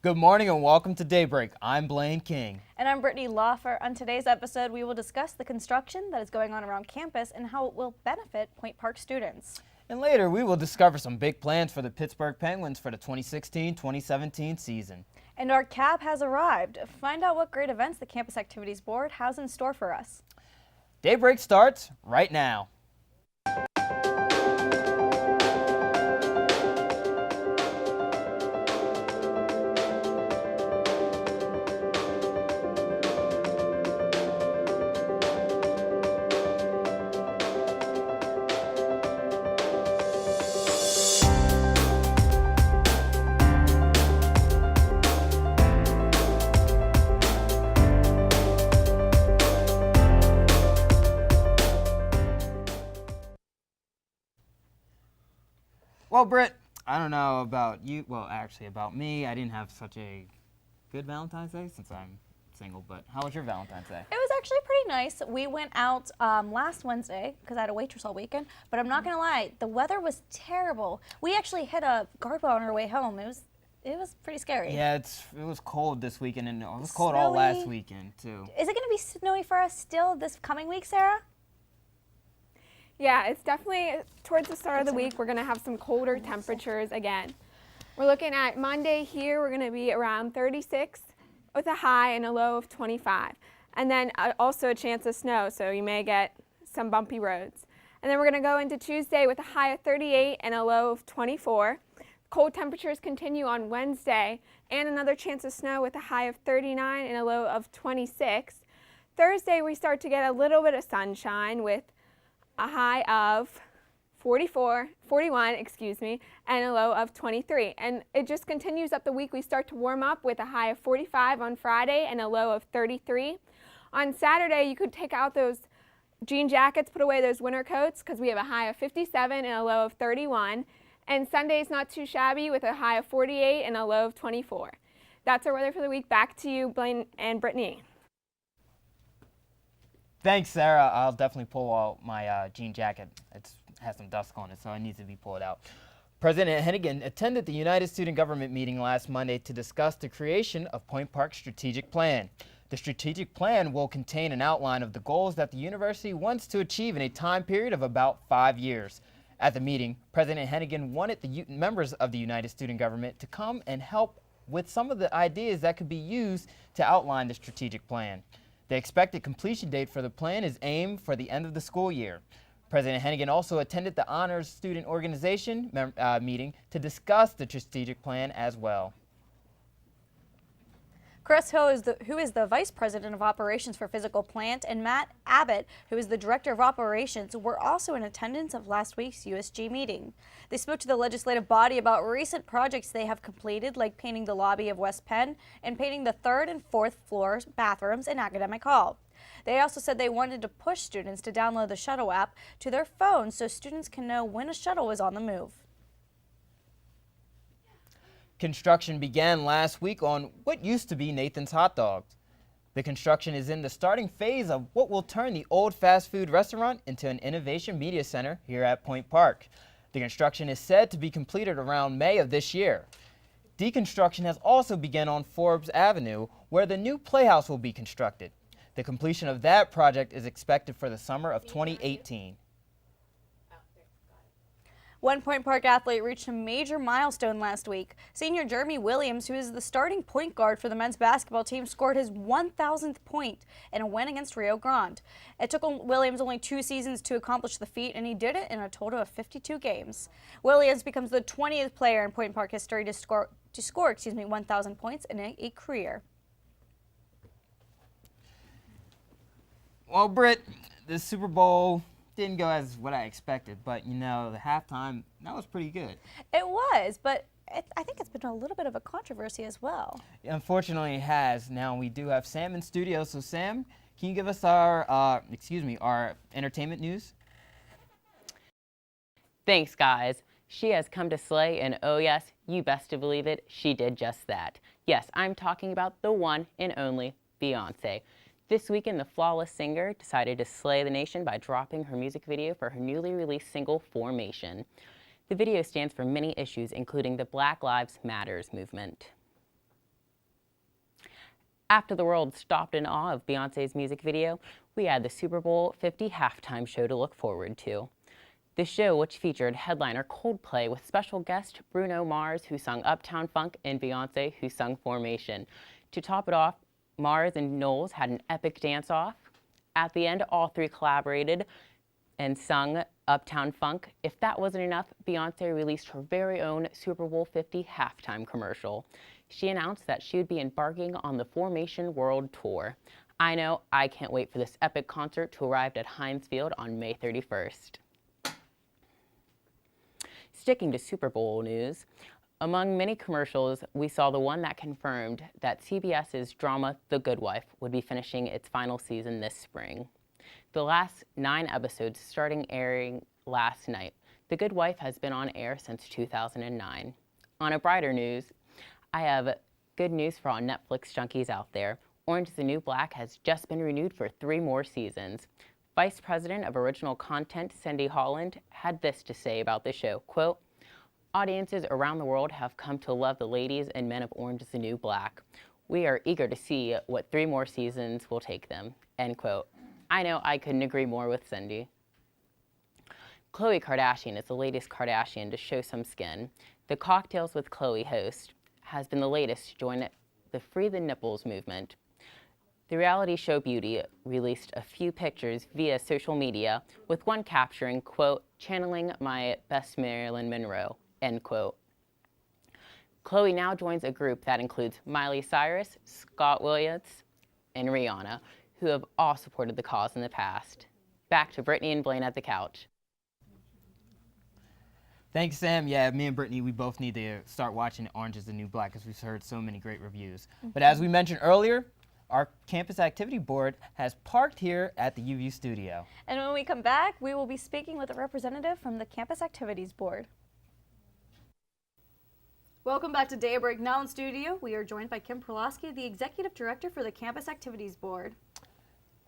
Good morning and welcome to Daybreak. I'm Blaine King. And I'm Brittany Lawfer. On today's episode, we will discuss the construction that is going on around campus and how it will benefit Point Park students. And later, we will discover some big plans for the Pittsburgh Penguins for the 2016-2017 season. And our cab has arrived. Find out what great events the Campus Activities Board has in store for us. Daybreak starts right now. Well, Britt, I don't know about you. Well, actually, about me. I didn't have such a good Valentine's Day since I'm single. But how was your Valentine's Day? It was actually pretty nice. We went out last Wednesday because I had a waitress all weekend. But I'm not going to lie, the weather was terrible. We actually hit a guardrail on our way home. It was pretty scary. Yeah, it was cold this weekend, and it was cold all last weekend, too. Is it going to be snowy for us still this coming week, Sarah? Yeah, it's definitely towards the start of the week. We're going to have some colder temperatures again. We're looking at Monday here. We're going to be around 36 with a high and a low of 25. And then also a chance of snow, so you may get some bumpy roads. And then we're going to go into Tuesday with a high of 38 and a low of 24. Cold temperatures continue on Wednesday and another chance of snow with a high of 39 and a low of 26. Thursday we start to get a little bit of sunshine with a high of 41, and a low of 23. And it just continues up the week. We start to warm up with a high of 45 on Friday and a low of 33. On Saturday, you could take out those jean jackets, put away those winter coats, because we have a high of 57 and a low of 31. And Sunday's not too shabby with a high of 48 and a low of 24. That's our weather for the week. Back to you, Blaine and Brittany. Thanks, Sarah. I'll definitely pull out my jean jacket. It has some dust on it, so it needs to be pulled out. President Hennigan attended the United Student Government meeting last Monday to discuss the creation of Point Park's strategic plan. The strategic plan will contain an outline of the goals that the university wants to achieve in a time period of about 5 years. At the meeting, President Hennigan wanted the members of the United Student Government to come and help with some of the ideas that could be used to outline the strategic plan. The expected completion date for the plan is aimed for the end of the school year. President Hennigan also attended the Honors Student Organization meeting to discuss the strategic plan as well. Chris Ho, who is the Vice President of Operations for Physical Plant, and Matt Abbott, who is the Director of Operations, were also in attendance of last week's USG meeting. They spoke to the legislative body about recent projects they have completed, like painting the lobby of West Penn and painting the 3rd and 4th floors bathrooms in Academic Hall. They also said they wanted to push students to download the shuttle app to their phones so students can know when a shuttle is on the move. Construction began last week on what used to be Nathan's Hot Dogs. The construction is in the starting phase of what will turn the old fast food restaurant into an innovation media center here at Point Park. The construction is said to be completed around May of this year. Deconstruction has also begun on Forbes Avenue, where the new playhouse will be constructed. The completion of that project is expected for the summer of 2018. One Point Park athlete reached a major milestone last week. Senior Jeremy Williams, who is the starting point guard for the men's basketball team, scored his 1,000th point in a win against Rio Grande. It took Williams only 2 seasons to accomplish the feat, and he did it in a total of 52 games. Williams becomes the 20th player in Point Park history to score 1,000 points in a career. Well, Britt, the Super Bowl didn't go as what I expected, but you know, the halftime, that was pretty good. It was, but I think it's been a little bit of a controversy as well. Unfortunately, it has. Now we do have Sam in studio, so Sam, can you give us our, our entertainment news? Thanks, guys. She has come to slay, and oh yes, you best to believe it, she did just that. Yes, I'm talking about the one and only Beyonce. This weekend, the flawless singer decided to slay the nation by dropping her music video for her newly released single, Formation. The video stands for many issues, including the Black Lives Matters movement. After the world stopped in awe of Beyoncé's music video, we had the Super Bowl 50 halftime show to look forward to. The show, which featured headliner Coldplay with special guest Bruno Mars, who sung Uptown Funk, and Beyoncé, who sung Formation. To top it off, Mars and Knowles had an epic dance-off. At the end, all three collaborated and sung Uptown Funk. If that wasn't enough, Beyoncé released her very own Super Bowl 50 halftime commercial. She announced that she would be embarking on the Formation World Tour. I know, I can't wait for this epic concert to arrive at Heinz Field on May 31st. Sticking to Super Bowl news, among many commercials, we saw the one that confirmed that CBS's drama The Good Wife would be finishing its final season this spring. The last 9 episodes starting airing last night. The Good Wife has been on air since 2009. On a brighter news, I have good news for all Netflix junkies out there. Orange is the New Black has just been renewed for 3 more seasons. Vice President of Original Content, Cindy Holland, had this to say about the show, quote, "Audiences around the world have come to love the ladies and men of Orange is the New Black. We are eager to see what 3 more seasons will take them," end quote. I know, I couldn't agree more with Cindy. Khloe Kardashian is the latest Kardashian to show some skin. The Cocktails with Khloe host has been the latest to join the Free the Nipples movement. The reality show beauty released a few pictures via social media, with one capturing, quote, "channeling my best Marilyn Monroe," end quote. Khloe now joins a group that includes Miley Cyrus, Scott Williams, and Rihanna, who have all supported the cause in the past. Back to Brittany and Blaine at the couch. Thanks, Sam. Yeah, me and Brittany, we both need to start watching Orange is the New Black because we've heard so many great reviews. But as we mentioned earlier, our campus activity board has parked here at the UVU studio. And when we come back, we will be speaking with a representative from the Campus Activities Board. Welcome back to Daybreak. Now in studio, we are joined by Kim Perlowski, the Executive Director for the Campus Activities Board.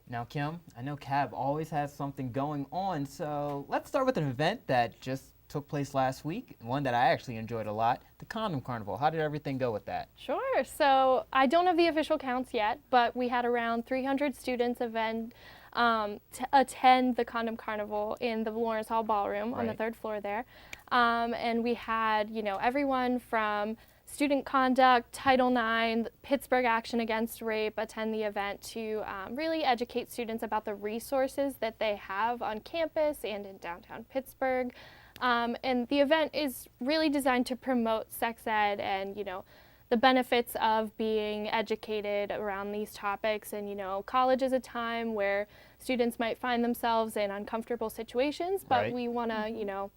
Now, Kim, I know CAB always has something going on, so let's start with an event that just took place last week, one that I actually enjoyed a lot, the Condom Carnival. How did everything go with that? Sure. So I don't have the official counts yet, but we had around 300 students to attend the Condom Carnival in the Lawrence Hall Ballroom on the 3rd floor there. And we had, everyone from student conduct, Title IX, Pittsburgh Action Against Rape attend the event to really educate students about the resources that they have on campus and in downtown Pittsburgh. And the event is really designed to promote sex ed and, the benefits of being educated around these topics. And, college is a time where students might find themselves in uncomfortable situations, but we want to,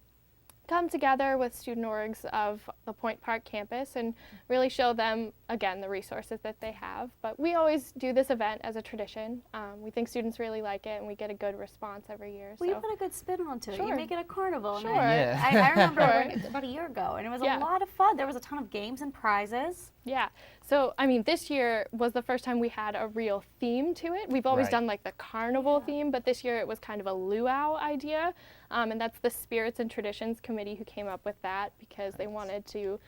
come together with student orgs of the Point Park campus and really show them, again, the resources that they have. But we always do this event as a tradition. We think students really like it, and we get a good response every year. Well, you put a good spin onto it. Sure. You make it a carnival. Sure. And I remember about a year ago, and it was a lot of fun. There was a ton of games and prizes. Yeah. So, this year was the first time we had a real theme to it. We've always done like the carnival theme, but this year it was kind of a luau idea. And that's the Spirits and Traditions Committee who came up with that because they wanted to,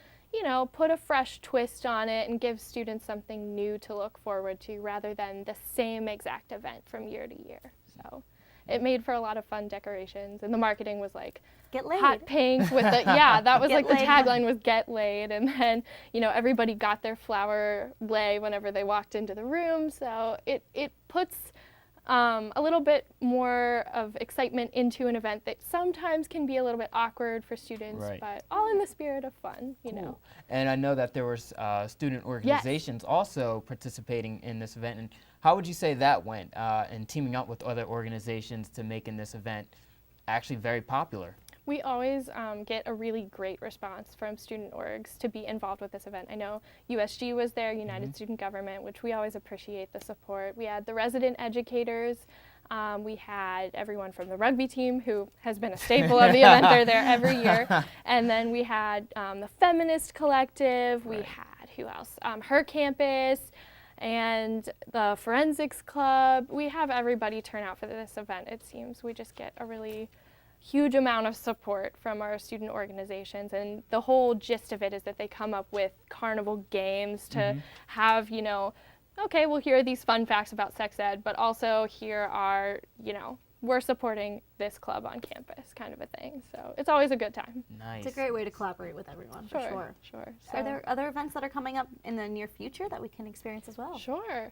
put a fresh twist on it and give students something new to look forward to rather than the same exact event from year to year. So it made for a lot of fun decorations, and the marketing was like get laid. Hot pink with the, that was Get like the laid. tagline was get laid, and then, everybody got their flower lei whenever they walked into the room, so it puts a little bit more of excitement into an event that sometimes can be a little bit awkward for students, but all in the spirit of fun, you know. And I know that there were student organizations also participating in this event. And how would you say that went and teaming up with other organizations to making this event actually very popular? We always get a really great response from student orgs to be involved with this event. I know USG was there, United Student Government, which we always appreciate the support. We had the resident educators. We had everyone from the rugby team, who has been a staple of the event. They're there every year. And then we had the Feminist Collective. We had, who else? Her Campus and the Forensics Club. We have everybody turn out for this event, it seems. We just get a really huge amount of support from our student organizations, and the whole gist of it is that they come up with carnival games to have, you know, okay, well, here are these fun facts about sex ed, but also here are, we're supporting this club on campus kind of a thing. So it's always a good time. Nice. It's a great way to collaborate with everyone, for sure. Sure. Are there other events that are coming up in the near future that we can experience as well? Sure.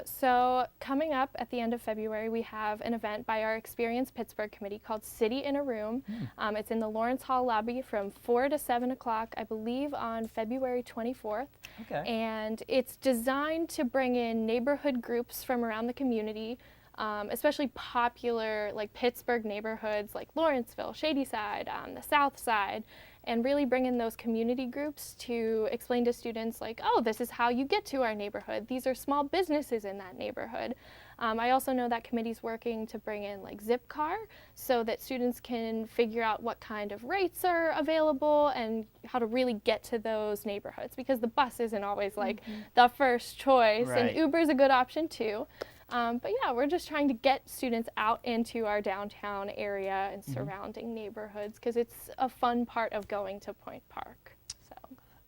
So coming up at the end of February, we have an event by our Experience Pittsburgh committee called City in a Room. It's in the Lawrence Hall lobby from 4 to 7 o'clock, I believe on February 24th. Okay. And it's designed to bring in neighborhood groups from around the community, especially popular like Pittsburgh neighborhoods like Lawrenceville, Shadyside, the South Side, and really bring in those community groups to explain to students like, oh, this is how you get to our neighborhood. These are small businesses in that neighborhood. I also know that committee's working to bring in like Zipcar so that students can figure out what kind of rates are available and how to really get to those neighborhoods, because the bus isn't always like the first choice, Right. and Uber's a good option too. But yeah, we're just trying to get students out into our downtown area and surrounding neighborhoods, because it's a fun part of going to Point Park. So.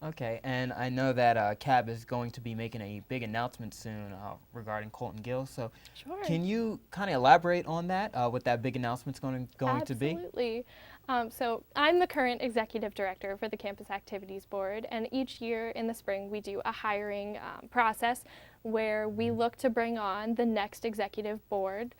Okay, and I know that CAB is going to be making a big announcement soon regarding Colton Gill. So Sure. can you kind of elaborate on that, what that big announcement's going to be? Absolutely. So I'm the current executive director for the Campus Activities Board, and each year in the spring we do a hiring process where we look to bring on the next executive board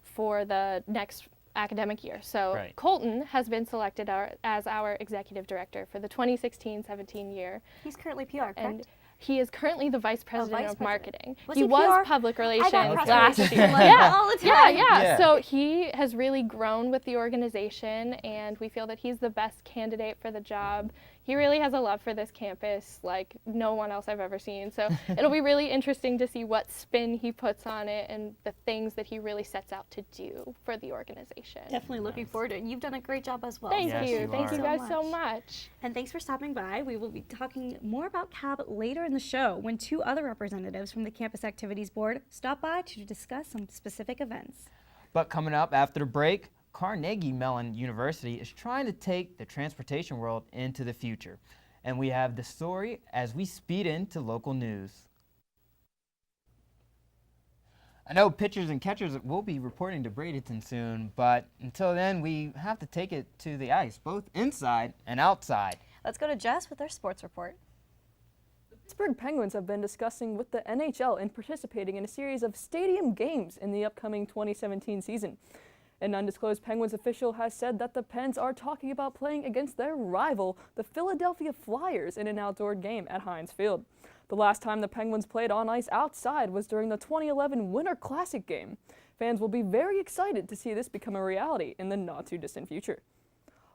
for the next academic year. So Right. Colton has been selected as our executive director for the 2016-17 year, He's currently PR, correct? and he is currently the vice president vice of president. marketing. Was he he was PR? public relations I got last press year. releases like all the time. Yeah. So he has really grown with the organization, and we feel that he's the best candidate for the job. He really has a love for this campus like no one else I've ever seen. So it'll be really interesting to see what spin he puts on it and the things that he really sets out to do for the organization. Definitely looking forward to it. And you've done a great job as well. Thank Yes, you. you Thank are. you guys so much. And thanks for stopping by. We will be talking more about CAB later in the show when two other representatives from the Campus Activities Board stop by to discuss some specific events. But coming up after the break, Carnegie Mellon University is trying to take the transportation world into the future. And we have the story as we speed into local news. I know pitchers and catchers will be reporting to Bradenton soon, but until then, we have to take it to the ice, both inside and outside. Let's go to Jess with our sports report. Pittsburgh Penguins have been discussing with the NHL and participating in a series of stadium games in the upcoming 2017 season. An undisclosed Penguins official has said that the Pens are talking about playing against their rival, the Philadelphia Flyers, in an outdoor game at Heinz Field. The last time the Penguins played on ice outside was during the 2011 Winter Classic game. Fans will be very excited to see this become a reality in the not-too-distant future.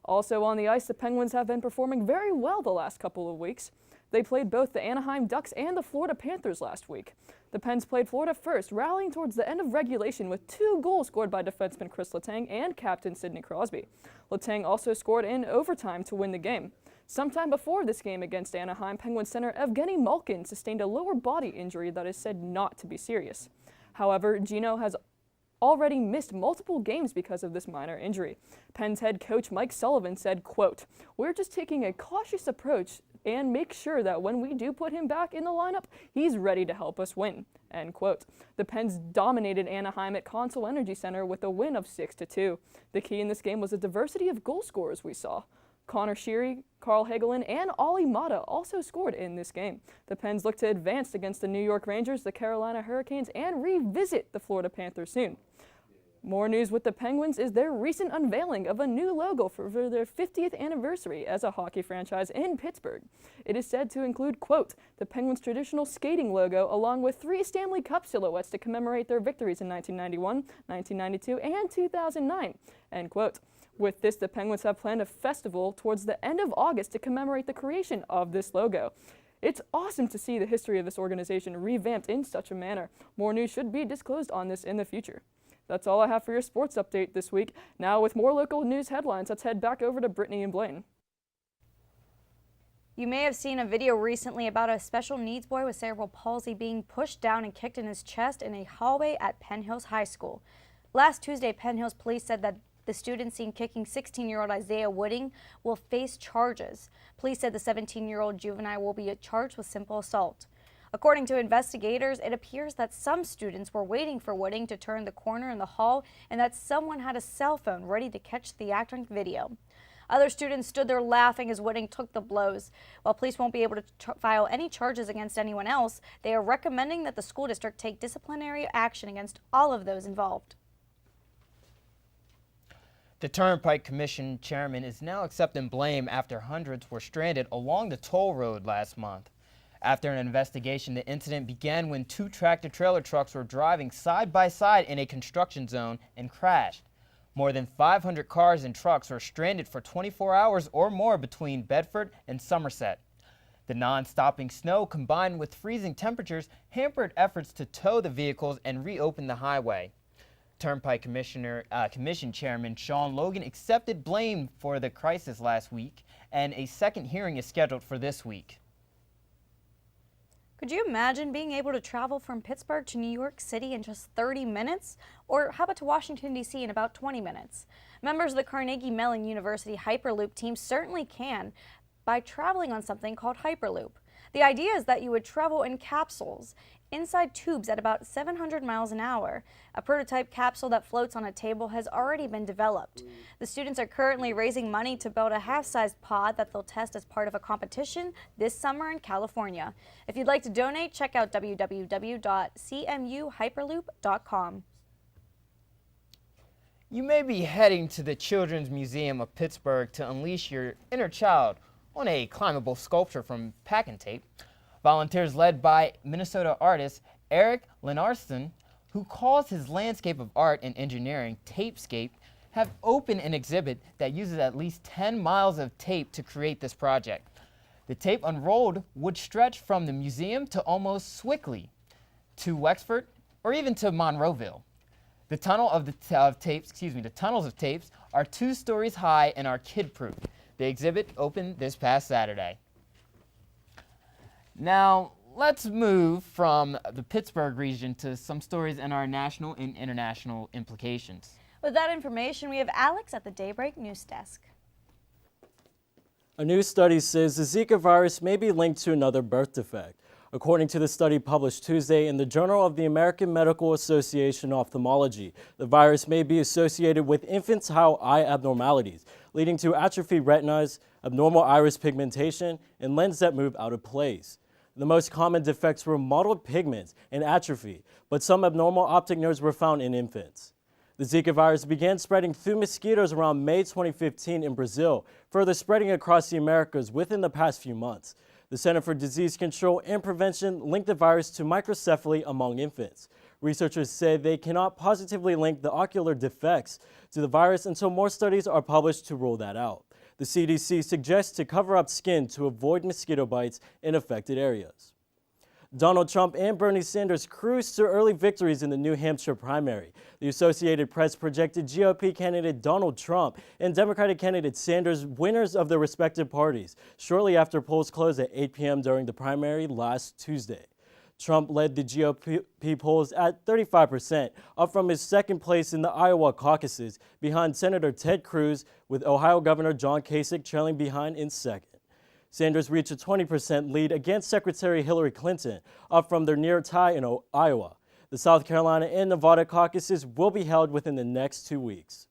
Also on the ice, the Penguins have been performing very well the last couple of weeks. They played both the Anaheim Ducks and the Florida Panthers last week. The Pens played Florida first, rallying towards the end of regulation with 2 goals scored by defenseman Chris Letang and captain Sidney Crosby. Letang also scored in overtime to win the game. Sometime before this game against Anaheim, Penguins center Evgeny Malkin sustained a lower body injury that is said not to be serious. However, Gino has already missed multiple games because of this minor injury. Pens head coach Mike Sullivan said, quote, "We're just taking a cautious approach and make sure that when we do put him back in the lineup, he's ready to help us win," end quote. The Pens dominated Anaheim at Consol Energy Center with a win of 6-2. The key in this game was the diversity of goal scorers we saw. Connor Sheary, Carl Hagelin, and Ollie Mata also scored in this game. The Pens look to advance against the New York Rangers, the Carolina Hurricanes, and revisit the Florida Panthers soon. More news with the Penguins is their recent unveiling of a new logo for their 50th anniversary as a hockey franchise in Pittsburgh. It is said to include, quote, the Penguins' traditional skating logo along with 3 Stanley Cup silhouettes to commemorate their victories in 1991, 1992, and 2009, end quote. With this, the Penguins have planned a festival towards the end of August to commemorate the creation of this logo. It's awesome to see the history of this organization revamped in such a manner. More news should be disclosed on this in the future. That's all I have for your sports update this week. Now with more local news headlines, let's head back over to Brittany and Blaine. You may have seen a video recently about a special needs boy with cerebral palsy being pushed down and kicked in his chest in a hallway at Penn Hills High School. Last Tuesday, Penn Hills police said that the student seen kicking 16-year-old Isaiah Wooding will face charges. Police said the 17-year-old juvenile will be charged with simple assault. According to investigators, it appears that some students were waiting for Wooding to turn the corner in the hall and that someone had a cell phone ready to catch the act on video. Other students stood there laughing as Wooding took the blows. While police won't be able to file any charges against anyone else, they are recommending that the school district take disciplinary action against all of those involved. The Turnpike Commission chairman is now accepting blame after hundreds were stranded along the toll road last month. After an investigation, the incident began when two tractor-trailer trucks were driving side by side in a construction zone and crashed. More than 500 cars and trucks were stranded for 24 hours or more between Bedford and Somerset. The non-stopping snow combined with freezing temperatures hampered efforts to tow the vehicles and reopen the highway. Turnpike Commission Chairman Sean Logan accepted blame for the crisis last week, and a second hearing is scheduled for this week. Could you imagine being able to travel from Pittsburgh to New York City in just 30 minutes? Or how about to Washington, D.C. in about 20 minutes? Members of the Carnegie Mellon University Hyperloop team certainly can by traveling on something called Hyperloop. The idea is that you would travel in capsules inside tubes at about 700 miles an hour. A prototype capsule that floats on a table has already been developed. The students are currently raising money to build a half-sized pod that they'll test as part of a competition this summer in California. If you'd like to donate, check out www.cmuhyperloop.com. You may be heading to the Children's Museum of Pittsburgh to unleash your inner child on a climbable sculpture from Pack and Tape. Volunteers led by Minnesota artist Eric Lenarsson, who calls his landscape of art and engineering Tapescape, have opened an exhibit that uses at least 10 miles of tape to create this project. The tape unrolled would stretch from the museum to almost Swickley, to Wexford, or even to Monroeville. The tunnels of tapes are 2 stories high and are kid-proof. The exhibit opened this past Saturday. Now, let's move from the Pittsburgh region to some stories in our national and international implications. With that information, we have Alex at the Daybreak News Desk. A new study says the Zika virus may be linked to another birth defect. According to the study published Tuesday in the Journal of the American Medical Association Ophthalmology, the virus may be associated with infantile eye abnormalities, leading to atrophied retinas, abnormal iris pigmentation, and lenses that move out of place. The most common defects were mottled pigments and atrophy, but some abnormal optic nerves were found in infants. The Zika virus began spreading through mosquitoes around May 2015 in Brazil, further spreading across the Americas within the past few months. The Center for Disease Control and Prevention linked the virus to microcephaly among infants. Researchers say they cannot positively link the ocular defects to the virus until more studies are published to rule that out. The CDC suggests to cover up skin to avoid mosquito bites in affected areas. Donald Trump and Bernie Sanders cruised to early victories in the New Hampshire primary. The Associated Press projected GOP candidate Donald Trump and Democratic candidate Sanders winners of their respective parties shortly after polls closed at 8 p.m. during the primary last Tuesday. Trump led the GOP polls at 35%, up from his second place in the Iowa caucuses, behind Senator Ted Cruz, with Ohio Governor John Kasich trailing behind in second. Sanders reached a 20% lead against Secretary Hillary Clinton, up from their near tie in Iowa. The South Carolina and Nevada caucuses will be held within the next 2 weeks.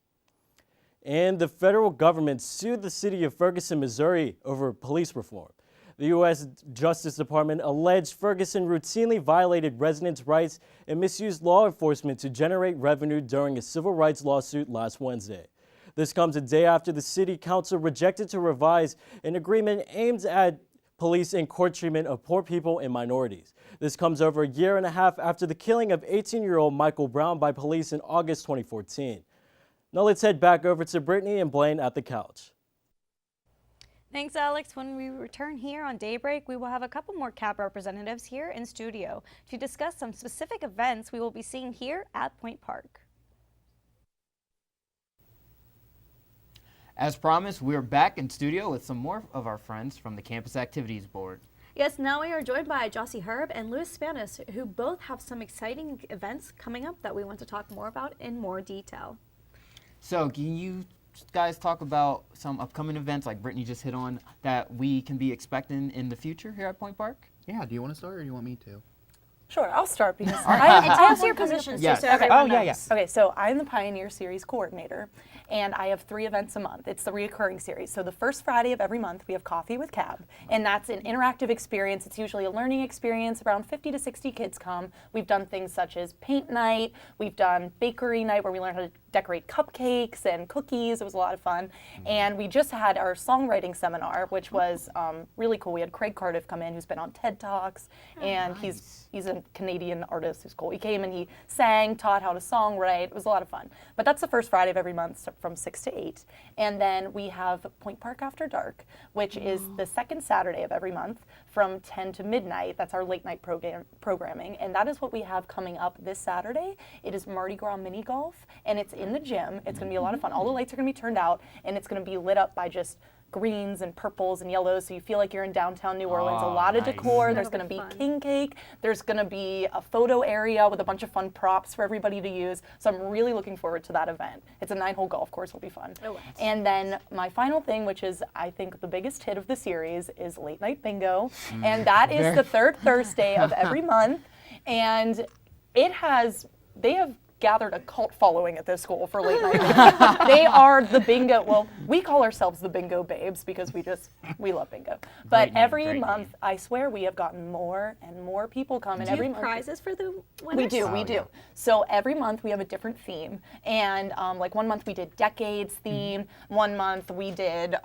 And the federal government sued the city of Ferguson, Missouri over police reform. The U.S. Justice Department alleged Ferguson routinely violated residents' rights and misused law enforcement to generate revenue during a civil rights lawsuit last Wednesday. This comes a day after the city council rejected to revise an agreement aimed at police and court treatment of poor people and minorities. This comes over a year and a half after the killing of 18-year-old Michael Brown by police in August 2014. Now let's head back over to Brittany and Blaine at the couch. Thanks, Alex. When we return here on Daybreak, we will have a couple more CAP representatives here in studio to discuss some specific events we will be seeing here at Point Park. As promised, we're back in studio with some more of our friends from the Campus Activities Board. Yes, now we are joined by Jossie Herb and Louis Spanis, who both have some exciting events coming up that we want to talk more about in more detail. So, can you guys talk about some upcoming events like Brittany just hit on that we can be expecting in the future here at Point Park? Yeah, do you want to start or do you want me to? Sure, I'll start because And tell us your positions Yes. too, so everyone Oh, yeah, knows. Okay, so I'm the Pioneer Series coordinator, and I have 3 events a month. It's the reoccurring series. So the first Friday of every month, we have Coffee with Cab, and that's an interactive experience. It's usually a learning experience. Around 50 to 60 kids come. We've done things such as paint night. We've done bakery night where we learn how to decorate cupcakes and cookies. It was a lot of fun. And we just had our songwriting seminar, which was really cool. We had Craig Cardiff come in, who's been on TED Talks, and he's a Canadian artist who's cool. He came and he sang, taught how to songwrite. It was a lot of fun. But that's the first Friday of every month, so from 6 to 8. And then we have Point Park After Dark, which is the second Saturday of every month from 10 to midnight. That's our late night programming. And that is what we have coming up this Saturday. It is Mardi Gras mini golf, and it's in the gym. It's going to be a lot of fun. All the lights are going to be turned out, and it's going to be lit up by just greens and purples and yellows, so you feel like you're in downtown New Orleans. A lot of decor. There's going to be king cake. There's going to be a photo area with a bunch of fun props for everybody to use. So I'm really looking forward to that event. It's a 9-hole golf course. It'll be fun. And then my final thing, which is I think the biggest hit of the series, is Late Night Bingo, and that is the third Thursday of every month. And they have gathered a cult following at this school for late night bingo. They are the bingo, well, we call ourselves the bingo babes because we love bingo. But every month, I swear, we have gotten more and more people come. And every month, Prizes for the winners? we do. So every month we have a different theme. And like one month we did decades theme. One month we did,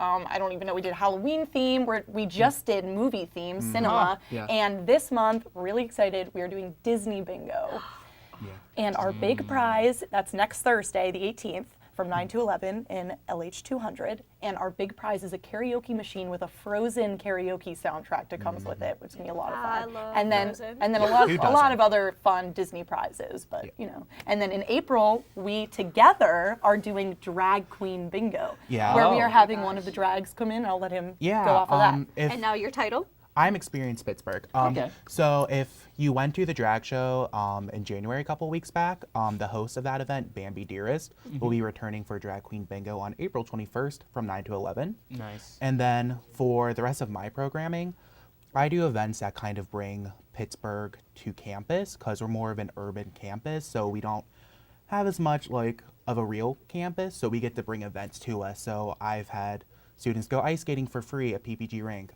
we did Halloween theme. We just did movie theme, cinema. And this month, really excited, we are doing Disney bingo. And our big prize, that's next Thursday, the 18th, from 9 to 11 in LH 200. And our big prize is a karaoke machine with a Frozen karaoke soundtrack that comes with it, which is going to be a lot of fun. I love Frozen. And then a lot of other fun Disney prizes, but you know. And then in April, we together are doing Drag Queen Bingo, where we are having one of the drags come in. I'll let him go off of that. And now your title? I'm Experienced Pittsburgh. So if you went to the drag show in January a couple weeks back, the host of that event, Bambi Dearest, will be returning for Drag Queen Bingo on April 21st from 9 to 11. Nice. And then for the rest of my programming, I do events that kind of bring Pittsburgh to campus because we're more of an urban campus, so we don't have as much like of a real campus, so we get to bring events to us. So I've had students go ice skating for free at PPG Rink.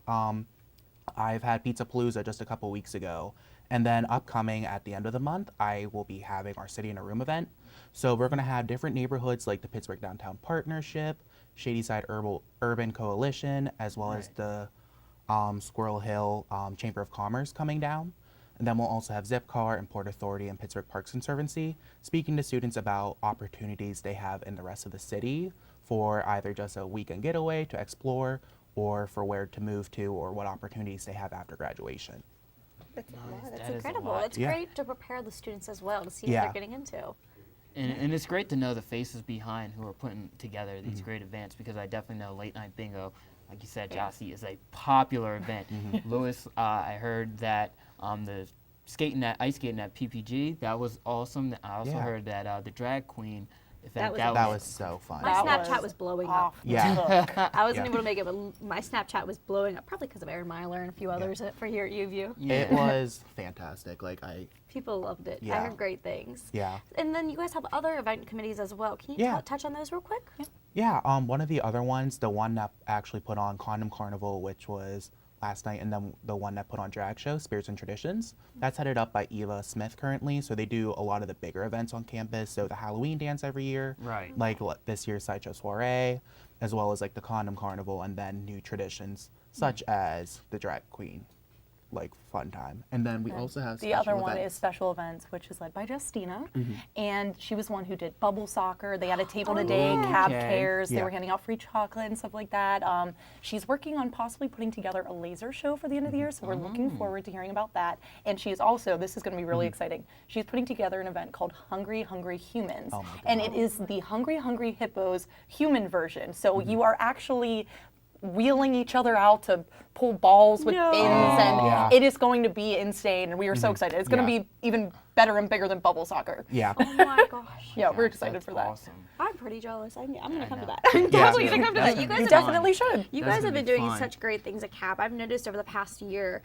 I've had Pizza Palooza just a couple weeks ago. And then upcoming at the end of the month, I will be having our City in a Room event. So we're going to have different neighborhoods like the Pittsburgh Downtown Partnership, Shadyside Urban Coalition, as well as the Squirrel Hill Chamber of Commerce coming down. And then we'll also have Zipcar and Port Authority and Pittsburgh Parks Conservancy speaking to students about opportunities they have in the rest of the city for either just a weekend getaway to explore or for where to move to or what opportunities they have after graduation. That's incredible. It's great to prepare the students as well to see what they're getting into. And it's great to know the faces behind who are putting together these great events, because I definitely know Late Night Bingo, like you said, Jossie, is a popular event. Lewis, I heard that the ice skating at PPG, that was awesome. I also heard that the Drag Queen event, That was so fun. My Snapchat was blowing up. I wasn't able to make it, but my Snapchat was blowing up, probably because of Aaron Myler and a few others for here at UView. It was fantastic. People loved it. I heard great things. Yeah. And then you guys have other event committees as well. Can you touch on those real quick? Yeah, one of the other ones, the one that actually put on Condom Carnival, which was last night, and then the one that put on Drag Show, Spirits and Traditions. That's headed up by Eva Smith currently, so they do a lot of the bigger events on campus, so the Halloween dance every year, like this year's Sideshow Soiree, as well as like the Condom Carnival, and then new traditions, such as the Drag Queen, like fun time. And then we also have the other one is special events, which is led by Justina, and she was the one who did bubble soccer. They had a table today, cab cares. They were handing out free chocolate and stuff like that. She's working on possibly putting together a laser show for the end of the year, so we're looking forward to hearing about that. And she's also, this is going to be really exciting, she's putting together an event called Hungry Hungry Humans, and it is the Hungry Hungry Hippos human version. So you are actually wheeling each other out to pull balls with bins, and Yeah. it is going to be insane, and we are so excited. It's going to Yeah. be even better and bigger than bubble soccer. Yeah. Oh my gosh. Yeah, we're excited That's for that. Awesome. I'm pretty jealous. I'm going to come to know. that. I'm definitely going to come to That's that. You gonna guys be have fun. Definitely should. You That's guys have gonna been be doing fun. such great things at CAB. I've noticed over the past year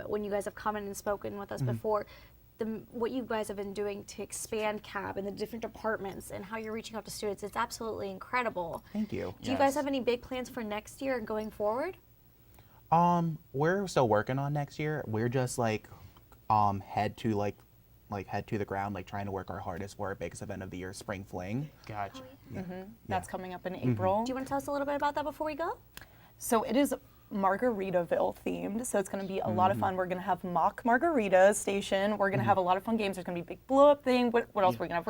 when you guys have come in and spoken with us before, what you guys have been doing to expand CAB and the different departments and how you're reaching out to students. It's absolutely incredible. Thank you. Do you guys have any big plans for next year and going forward? We're still working on next year. We're just like head to the ground, like trying to work our hardest for our biggest event of the year, Spring Fling. Gotcha. That's coming up in April. Do you want to tell us a little bit about that before we go? So it is Margaritaville themed, so it's going to be a lot of fun. We're going to have mock margaritas station. We're going to have a lot of fun games. There's going to be a big blow up thing. What else are we going to have?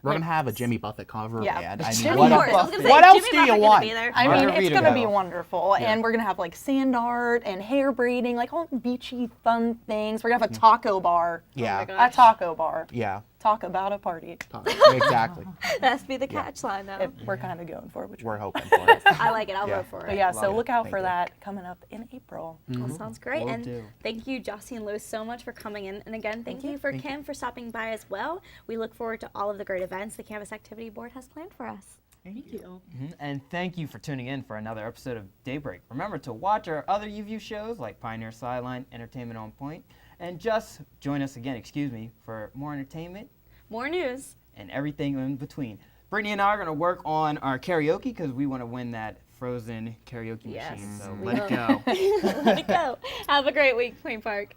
We're gonna have a Jimmy Buffett cover band. I mean, Jimmy what, Buffett. I was gonna say, what else Jimmy do you Buffett gonna want? be there. I mean, it's going to be Margaritaville. wonderful. Yeah. And we're going to have like sand art and hair braiding, like all beachy fun things. We're going to have a taco bar. Yeah. A taco bar. Yeah. Talk about a party. Exactly. That has to be the catch line now. We're kind of going for it, which We're hoping for it. I like it. I'll Yeah. vote for it. But yeah, Love so it. look out Thank for you. that coming up in April. Well, sounds great. Will And do. thank you, Jossie and Lou, so much for coming in. And again, thank you for Kim for stopping by as well. We look forward to all of the great events the Campus Activity Board has planned for us. Thank you. And thank you for tuning in for another episode of Daybreak. Remember to watch our other UView shows like Pioneer Sideline, Entertainment on Point, and just join us again, for more entertainment More news. and everything in between. Brittany and I are going to work on our karaoke because we want to win that Frozen karaoke Yes, machine. So we let's will. go. Let it go. Have a great week, Plain Park.